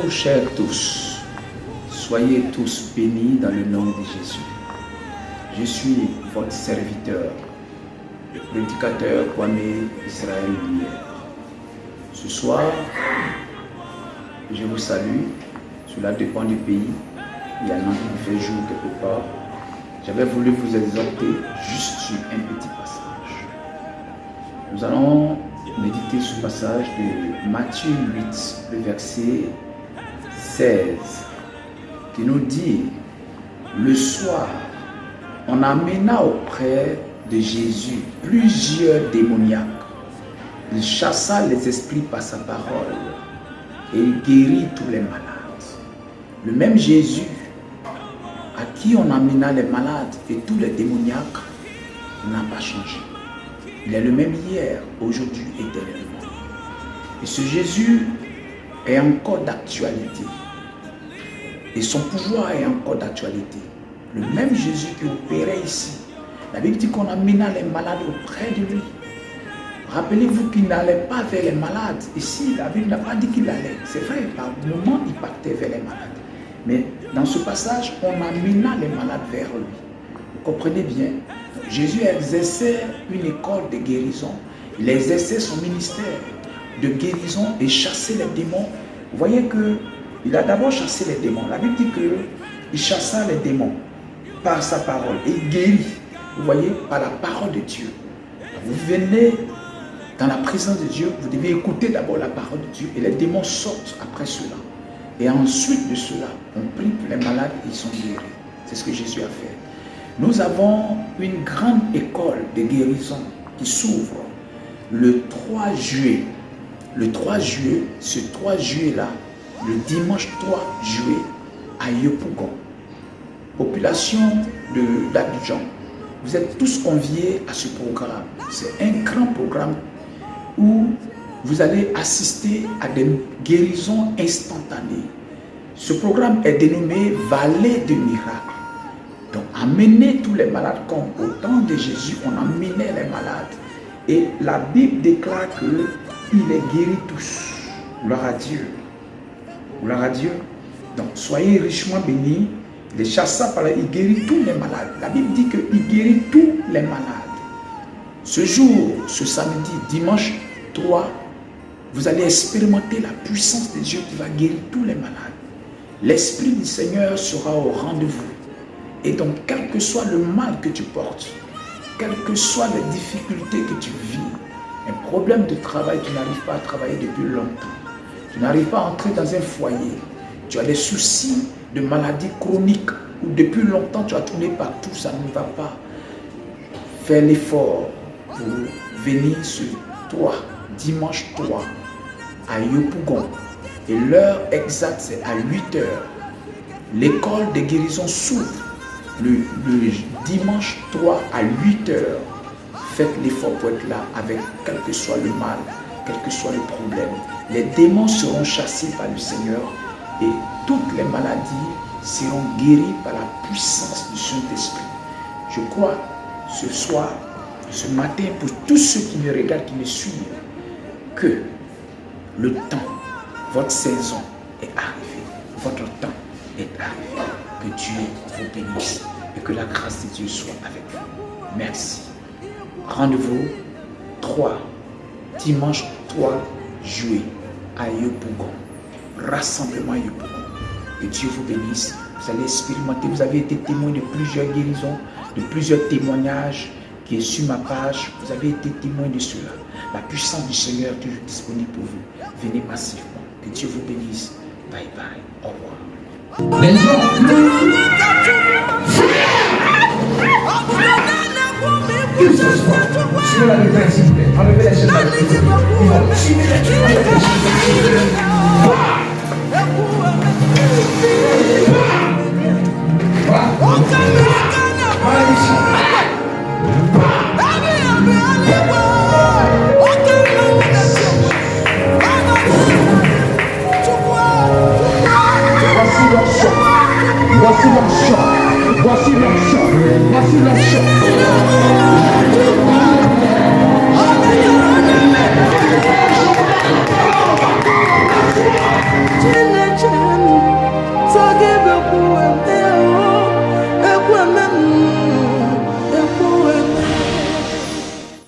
Bonjour chers tous, soyez tous bénis dans le nom de Jésus. Je suis votre serviteur, le prédicateur Kwame Israël Lumière. Ce soir, je vous salue, cela dépend du pays, il y en a qui fait jour quelque part. J'avais voulu vous exhorter juste sur un petit passage. Nous allons méditer sur le passage de Matthieu 8, le verset 16, qui nous dit: le soir, on amena auprès de Jésus plusieurs démoniaques. Il chassa les esprits par sa parole et il guérit tous les malades. Le même Jésus à qui on amena les malades et tous les démoniaques n'a pas changé. Il est le même hier, aujourd'hui, éternellement. Et ce Jésus est encore d'actualité. Et son pouvoir est encore d'actualité. Le même Jésus qui opérait ici. La Bible dit qu'on amena les malades auprès de lui. Rappelez-vous qu'il n'allait pas vers les malades. Ici, la Bible n'a pas dit qu'il allait. C'est vrai, par moment, il partait vers les malades. Mais dans ce passage, on amena les malades vers lui. Vous comprenez bien? Jésus exerçait une école de guérison. Il exerçait son ministère de guérison et chassait les démons. Vous voyez qu'il a d'abord chassé les démons. La Bible dit qu'il chassa les démons par sa parole et il guérit. Vous voyez, par la parole de Dieu. Vous venez dans la présence de Dieu, vous devez écouter d'abord la parole de Dieu et les démons sortent après cela. Et ensuite de cela, on prie pour les malades et ils sont guéris. C'est ce que Jésus a fait. Nous avons une grande école de guérison qui s'ouvre le 3 juillet. Le 3 juillet, ce 3 juillet-là, le dimanche 3 juillet, à Yopougon, population d'Abidjan. Vous êtes tous conviés à ce programme. C'est un grand programme où vous allez assister à des guérisons instantanées. Ce programme est dénommé Vallée de Miracles. Donc, amenez tous les malades comme au temps de Jésus, on amenait les malades. Et la Bible déclare qu'il les guérit tous. Gloire à Dieu. Gloire à Dieu. Donc, soyez richement bénis. Les chassa par là, il guérit tous les malades. La Bible dit qu'il guérit tous les malades. Ce jour, ce samedi, dimanche 3, vous allez expérimenter la puissance de Dieu qui va guérir tous les malades. L'Esprit du Seigneur sera au rendez-vous. Et donc, quel que soit le mal que tu portes, quelles que soient les difficultés que tu vis, un problème de travail, tu n'arrives pas à travailler depuis longtemps, tu n'arrives pas à entrer dans un foyer, tu as des soucis de maladies chroniques ou depuis longtemps tu as tourné partout, ça ne va pas. Fais l'effort pour venir ce 3, dimanche 3, à Yopougon. Et l'heure exacte, c'est à 8 heures. L'école de guérison s'ouvre le dimanche 3 à 8 heures. Faites l'effort pour être là avec quel que soit le mal, quel que soit le problème. Les démons seront chassés par le Seigneur et toutes les maladies seront guéries par la puissance du Saint-Esprit. Je crois ce soir, ce matin, pour tous ceux qui me regardent, qui me suivent, que le temps, votre saison est arrivée. Votre temps est arrivé. Que Dieu vous bénisse et que la grâce de Dieu soit avec vous. Merci. Rendez-vous 3, dimanche 3 juillet à Yopougon. Rassemblement à Yopougon. Que Dieu vous bénisse. Vous allez expérimenter. Vous avez été témoin de plusieurs guérisons, de plusieurs témoignages qui est sur ma page. Vous avez été témoin de cela. La puissance du Seigneur est toujours disponible pour vous. Venez massivement. Que Dieu vous bénisse. Bye bye. Au revoir. Que ce soit sur la lumière, s'il vous plaît. Enlevez les chaînes. Voici leur chant. Voici leur chant. Voici leur chant.